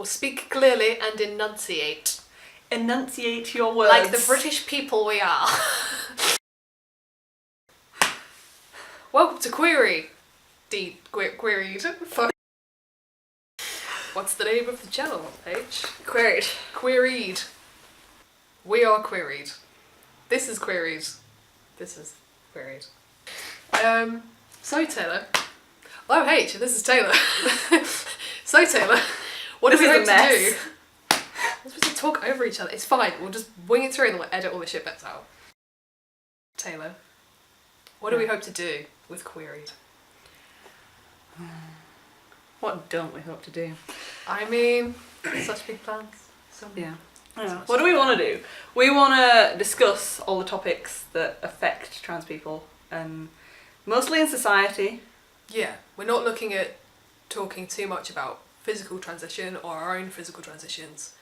Or speak clearly and enunciate. Enunciate your words. Like the British people we are. Welcome to Queeried. Queeried. What's the name of the channel, Paige? Queeried. Queeried. We are Queeried. This is Queeried. This is Queeried. So Taylor. Oh, H, this is Taylor. So Taylor, what are we going to do? We're supposed to talk over each other. It's fine. We'll just wing it through and then we'll edit all the shit bits out. Taylor, what do we hope to do with Queeried? What don't we hope to do? I mean, such big plans. Yeah. What do we want to do? We want to discuss all the topics that affect trans people, mostly in society. Yeah, we're not looking at talking too much about physical transition or our own physical transitions.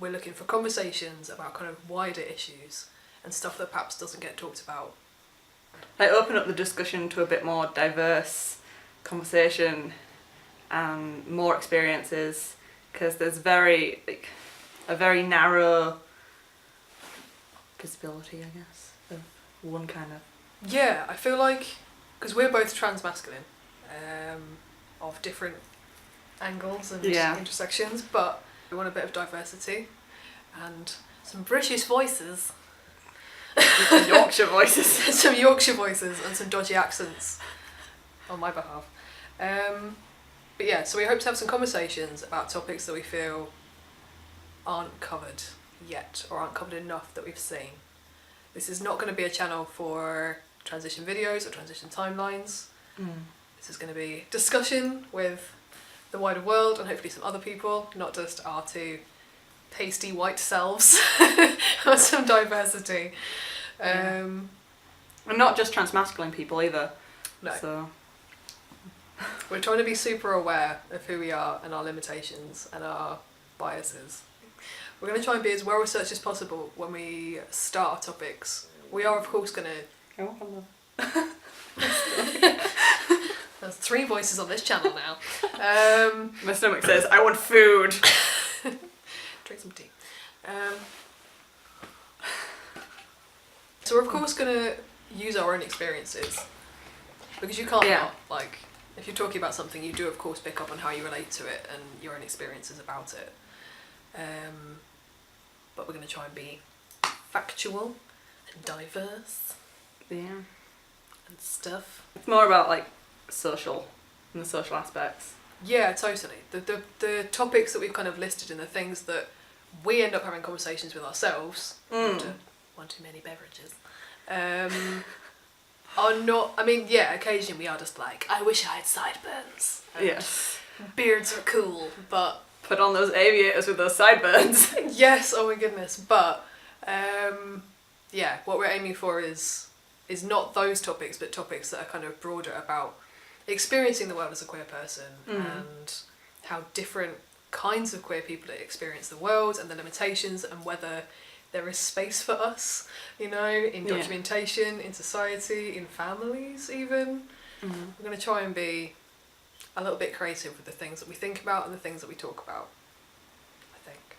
We're looking for conversations about kind of wider issues and stuff that perhaps doesn't get talked about. Like open up the discussion to a bit more diverse conversation and more experiences, because there's a very narrow visibility, I guess, of one kind of. Yeah, I feel like, because we're both trans-masculine, of different angles and intersections, but we want a bit of diversity and some British voices. Yorkshire voices. Some Yorkshire voices and some dodgy accents on my behalf. But yeah, so we hope to have some conversations about topics that we feel aren't covered yet or aren't covered enough that we've seen. This is not going to be a channel for transition videos or transition timelines. This is going to be discussion with the wider world and hopefully some other people, not just our two pasty white selves, or some diversity. And not just trans-masculine people either. No. So we're trying to be super aware of who we are and our limitations and our biases. We're going to try and be as well researched as possible when we start our topics. We are of course going to... There's 3 voices on this channel now. My stomach says, I want food. Drink some tea. So we're of course going to use our own experiences, because you can't not, like, if you're talking about something, you do of course pick up on how you relate to it and your own experiences about it. But we're going to try and be factual and diverse. Yeah. And stuff. It's more about like social and the social aspects. Yeah, totally. The topics that we've kind of listed and the things that we end up having conversations with ourselves after one too many beverages are not, I mean, yeah, occasionally we are just like, I wish I had sideburns. Yes. Beards are cool, but... Put on those aviators with those sideburns. Yes, oh my goodness. But, yeah, what we're aiming for is not those topics, but topics that are kind of broader about experiencing the world as a queer person and how different kinds of queer people experience the world and the limitations and whether there is space for us, you know, in documentation, in society, in families even. We're going to try and be a little bit creative with the things that we think about and the things that we talk about, I think.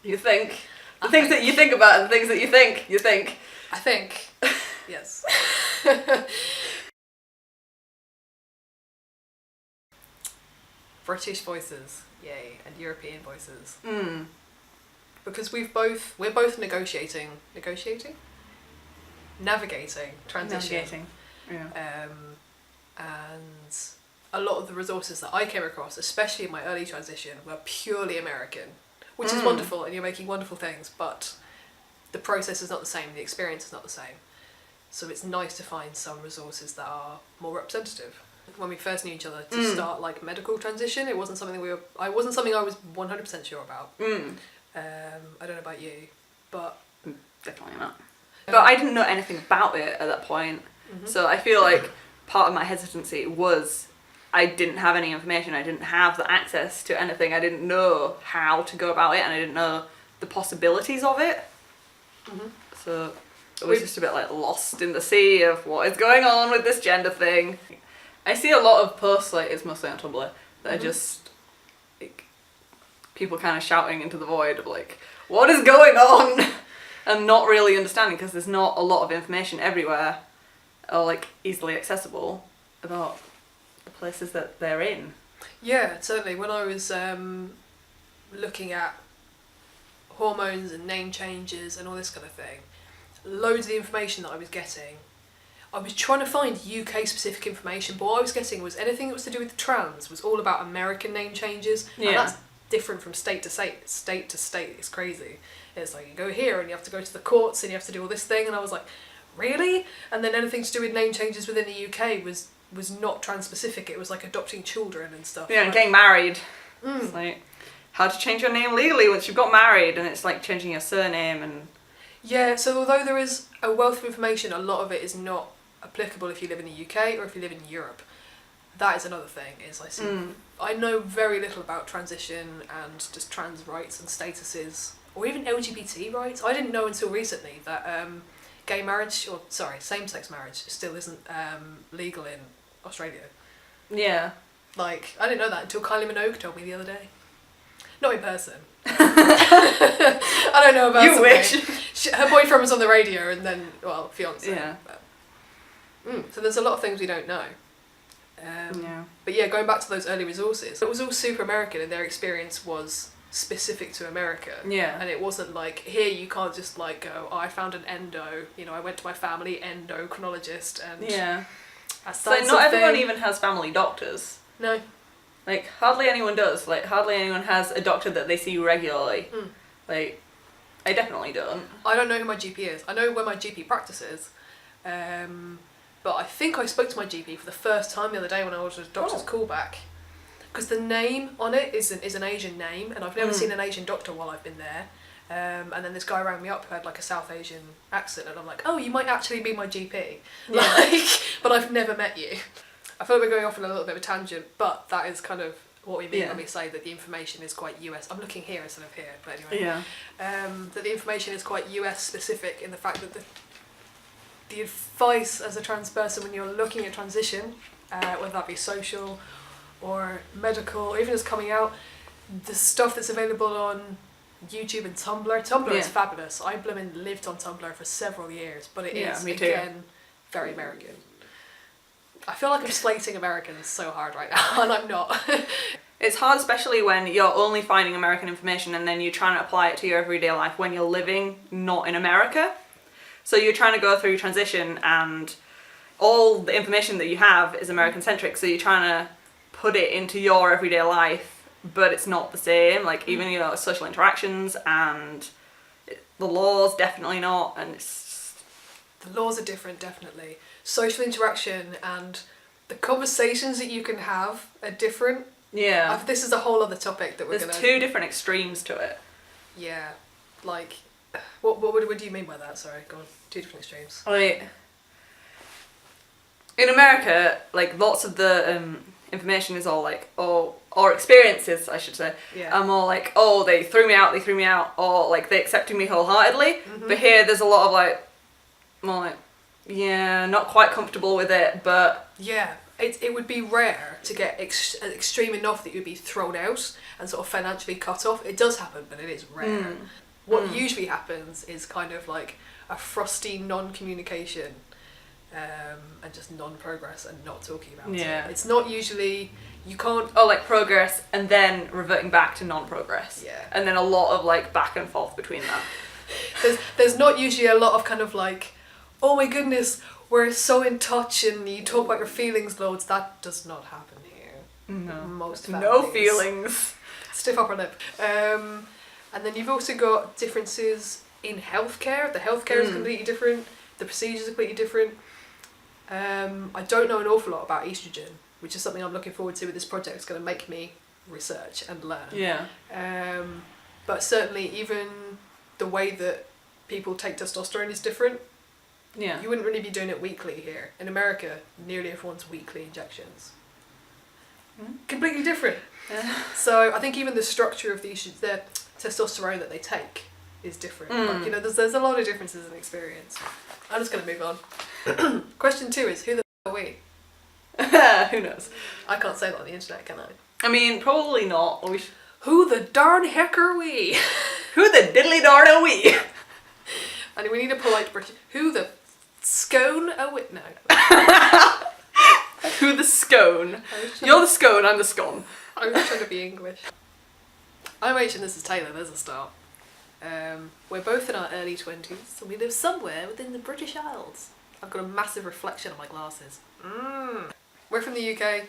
You think? The things that you think about and the things that you think. I think. Yes. British voices, yay, and European voices. Because we're both navigating transition. Yeah. And a lot of the resources that I came across, especially in my early transition, were purely American, which is wonderful, and you're making wonderful things, but the process is not the same, the experience is not the same. So it's nice to find some resources that are more representative. When we first knew each other, to start like medical transition, it wasn't something I was 100% sure about. I don't know about you, but definitely not. But I didn't know anything about it at that point, so I feel like part of my hesitancy was I didn't have any information. I didn't have the access to anything. I didn't know how to go about it, and I didn't know the possibilities of it. So it was just a bit like lost in the sea of what is going on with this gender thing. I see a lot of posts, like it's mostly on Tumblr, that are just like people kind of shouting into the void of like, what is going on? And not really understanding because there's not a lot of information everywhere or like easily accessible about the places that they're in. Yeah, certainly. When I was looking at hormones and name changes and all this kind of thing, loads of the information that I was getting, I was trying to find UK specific information, but what I was getting was anything that was to do with trans was all about American name changes, and that's different from state to state. It's crazy. It's like you go here and you have to go to the courts and you have to do all this thing, and I was like, really? And then anything to do with name changes within the UK was not trans specific. It was like adopting children and stuff. Yeah, and getting married. It's like how to change your name legally once you've got married, and it's like changing your surname and. Yeah, so although there is a wealth of information, a lot of it is not applicable if you live in the UK or if you live in Europe. That is another thing. I know very little about transition and just trans rights and statuses, or even LGBT rights. I didn't know until recently that same-sex marriage still isn't legal in Australia. Yeah. Like, I didn't know that until Kylie Minogue told me the other day. Not in person. I don't know about You wish. Her boyfriend was on the radio and then, well, fiancé. Yeah. So there's a lot of things we don't know. But yeah, going back to those early resources, it was all super American and their experience was specific to America. Yeah. And it wasn't like, here you can't just like go, oh, I found an endo, I went to my family endocrinologist and... Yeah. So not everyone even has family doctors. No. Like, hardly anyone does. Like, hardly anyone has a doctor that they see regularly. Like, I definitely don't. I don't know who my GP is. I know where my GP practices. But I think I spoke to my GP for the first time the other day when I ordered a doctor's callback. Because the name on it is an Asian name, and I've never seen an Asian doctor while I've been there. And then this guy rang me up who had like a South Asian accent, and I'm like, oh, you might actually be my GP. Yeah. Like, but I've never met you. I feel like we're going off on a little bit of a tangent, but that is kind of what we mean when we say that the information is quite US. I'm looking here instead of here, but anyway. Yeah. That the information is quite US specific in the fact that the advice as a trans person when you're looking at transition, whether that be social or medical, or even just coming out, the stuff that's available on YouTube and Tumblr is fabulous. I lived on Tumblr for several years, but it is, again, very American. I feel like I'm slating Americans so hard right now, and I'm not. It's hard, especially when you're only finding American information and then you're trying to apply it to your everyday life when you're living not in America. So you're trying to go through transition and all the information that you have is American-centric, so you're trying to put it into your everyday life, but it's not the same. Like, even your social interactions and the laws, definitely not, and it's... The laws are different, definitely. Social interaction and the conversations that you can have are different. Yeah. This is a whole other topic that we're going to... There's two different extremes to it. Yeah. Like, what do you mean by that? Sorry, go on. Two different extremes. Like, in America, like, lots of the information is all like, or experiences, I should say, are more like, oh, they threw me out, or like, they accepted me wholeheartedly. But here, there's a lot of like, more like, yeah, not quite comfortable with it, but... Yeah, it would be rare to get extreme enough that you'd be thrown out and sort of financially cut off. It does happen, but it is rare. What usually happens is kind of like a frosty non-communication and just non-progress and not talking about it. It's not usually... You can't... Oh, like progress and then reverting back to non-progress. Yeah. And then a lot of like back and forth between that. There's not usually a lot of kind of like, oh my goodness, we're so in touch and you talk about your feelings loads. That does not happen here. No. Most families. No feelings. Stiff upper lip. And then you've also got differences in healthcare. The healthcare is completely different. The procedures are completely different. I don't know an awful lot about estrogen, which is something I'm looking forward to with this project. It's going to make me research and learn. Yeah. But certainly even the way that people take testosterone is different. Yeah. You wouldn't really be doing it weekly here. In America, nearly everyone's weekly injections. Completely different. So I think even the structure of the testosterone that they take is different. Like, there's a lot of differences in experience. I'm just going to move on. Question 2 is, who the f*** are we? Who knows? I can't say that on the internet, can I? I mean, probably not. Who the darn heck are we? Who the diddly darn are we? And we need a polite British. Who the scone are we? No. Who the scone? You're the scone, I'm the scone. I was trying to be English. I'm H and this is Taylor, there's a start. We're both in our early 20s and we live somewhere within the British Isles. I've got a massive reflection on my glasses. We're from the UK.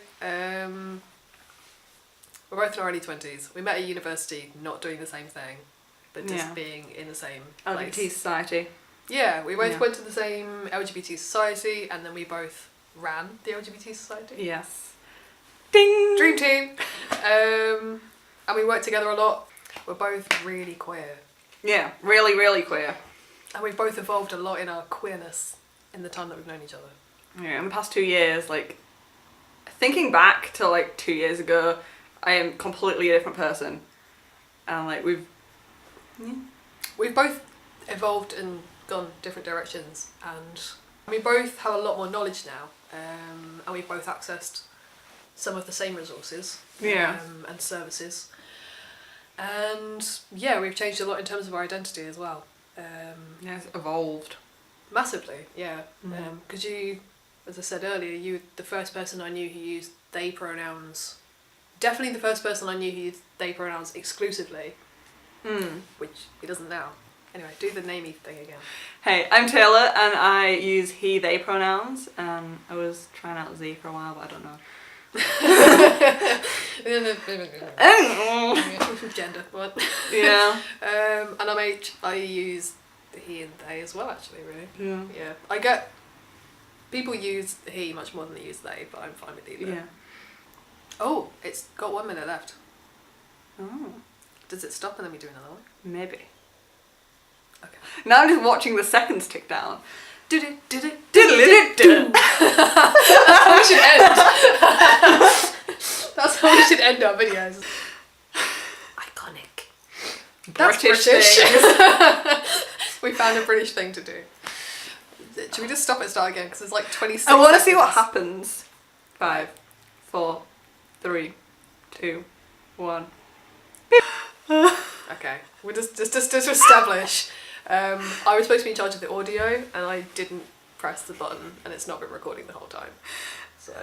We're both in our early 20s. We met at university, not doing the same thing, but just being in the same place. LGBT society. Yeah, we both went to the same LGBT society and then we both ran the LGBT society. Yes. Ding! Dream team! And we work together a lot. We're both really queer. Yeah, really, really queer. And we've both evolved a lot in our queerness in the time that we've known each other. Yeah, in the past 2 years, like, thinking back to like 2 years ago, I am completely a different person. And like, we've both evolved and gone different directions, and we both have a lot more knowledge now, and we've both accessed some of the same resources and services. And yeah, we've changed a lot in terms of our identity as well. it's evolved. Massively, yeah. Because you, as I said earlier, you were the first person I knew who used they pronouns. Definitely the first person I knew who used they pronouns exclusively, which he doesn't now. Anyway, do the namey thing again. Hey, I'm Taylor and I use he, they pronouns. I was trying out Z for a while, but I don't know. Gender, what? Yeah. And I'm H. I use he and they as well, actually, really. Yeah. Yeah. I get people use he much more than they use they, but I'm fine with either. Yeah. Oh, it's got 1 minute left. Oh. Does it stop and then we do another one? Maybe. Okay. Now I'm just watching the seconds tick down. Did it? That's That's how we should end. That's how we should end our videos. Iconic. That's British British. things. We found a British thing to do. Should we just stop and start again? Because there's like 26 I want to see seconds. what happens. 5, 4, 3, 2, 1. Okay, we'll just to establish. I was supposed to be in charge of the audio and I didn't press the button and it's not been recording the whole time. So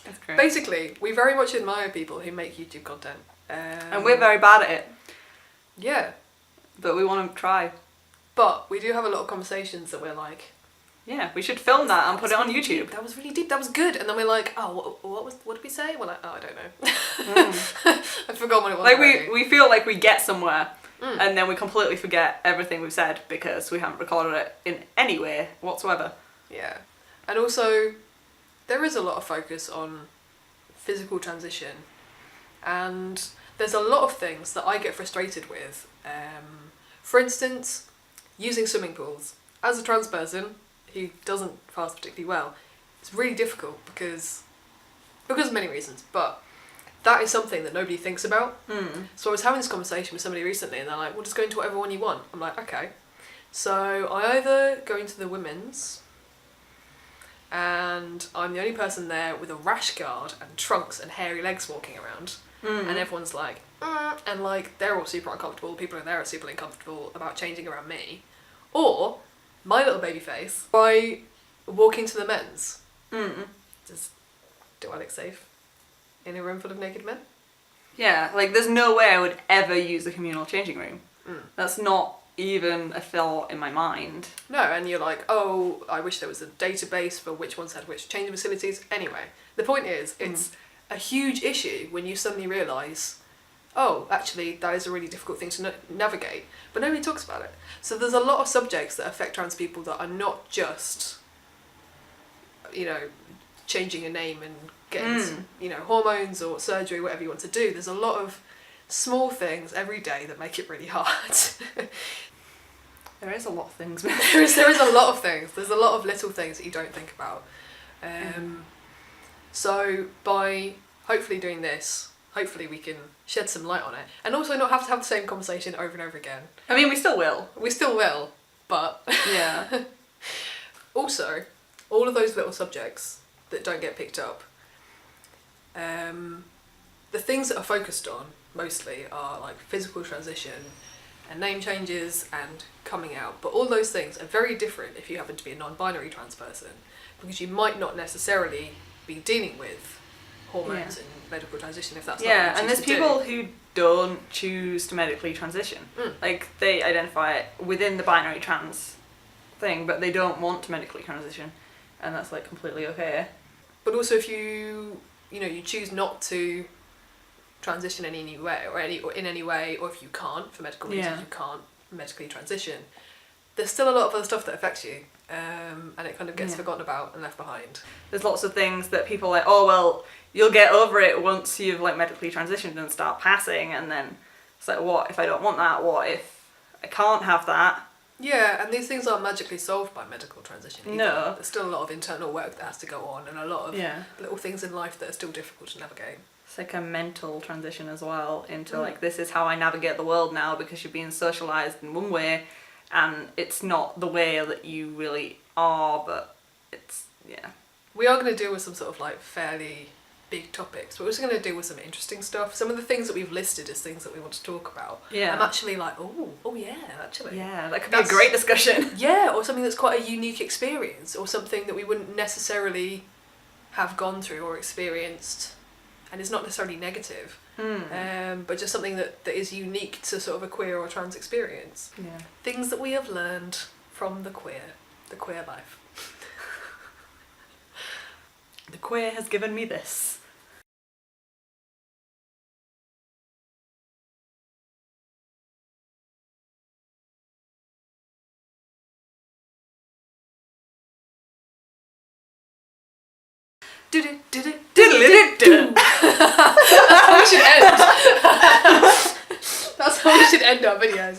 That's great. basically, we very much admire people who make YouTube content. And we're very bad at it, Yeah, but we want to try. but we do have a lot of conversations that we're like, Yeah, we should film that and put it on really YouTube. deep, that was really deep, that was good. And then we're like, oh, what did we say? We're like, oh, I don't know. I forgot what it was. Like already. we feel like we get somewhere and then we completely forget everything we've said because we haven't recorded it in any way whatsoever. Yeah. And also, there is a lot of focus on physical transition. And there's a lot of things that I get frustrated with. For instance, using swimming pools. As a trans person who doesn't fast particularly well, it's really difficult because of many reasons, but that is something that nobody thinks about. So I was having this conversation with somebody recently and they're like, well, just go into whatever one you want. I'm like, okay. So I either go into the women's and I'm the only person there with a rash guard and trunks and hairy legs walking around and everyone's like, and like they're all super uncomfortable, people in there are super uncomfortable about changing around me. Or my little baby face, I walk into the men's. Do I look safe in a room full of naked men? Yeah, like there's no way I would ever use a communal changing room. That's not even a thought in my mind. No, and you're like, oh, I wish there was a database for which ones had which changing facilities. Anyway, the point is, it's a huge issue when you suddenly realise, oh, actually, that is a really difficult thing to navigate, but nobody talks about it. So there's a lot of subjects that affect trans people that are not just, changing a name and getting, hormones or surgery, whatever you want to do. There's a lot of small things every day that make it really hard. There is a lot of things. there is a lot of things. There's a lot of little things that you don't think about. So by hopefully doing this, hopefully we can shed some light on it and also not have to have the same conversation over and over again. I mean, we still will. We still will, but Yeah. also, all of those little subjects that don't get picked up, the things that are focused on mostly are like physical transition and name changes and coming out. But all those things are very different if you happen to be a non-binary trans person, because you might not necessarily be dealing with hormones and medical transition if that's not what you and there's people who don't choose to medically transition. Like, they identify within the binary trans thing, but they don't want to medically transition, and that's like completely okay. But also, if you choose not to transition in any way, or in any way, or if you can't for medical reasons, you can't medically transition, there's still a lot of other stuff that affects you, and it kind of gets forgotten about and left behind. There's lots of things that people are like, oh well, you'll get over it once you've like medically transitioned and start passing, and then it's like, what if I don't want that? What if I can't have that? Yeah, and these things aren't magically solved by medical transition either. No. There's still a lot of internal work that has to go on, and a lot of little things in life that are still difficult to navigate. It's like a mental transition as well into like, this is how I navigate the world now, because you're being socialised in one way and it's not the way that you really are, but it's, We are going to deal with some sort of like fairly big topics, but we're also going to deal with some interesting stuff. Some of the things that we've listed as things that we want to talk about, I'm actually like, oh yeah, actually. Yeah, that could be a great discussion. Yeah, or something that's quite a unique experience, or something that we wouldn't necessarily have gone through or experienced, and it's not necessarily negative, but just something that is unique to sort of a queer or trans experience. Yeah. Things that we have learned from the queer life. The queer has given me this. That's how we should end our videos.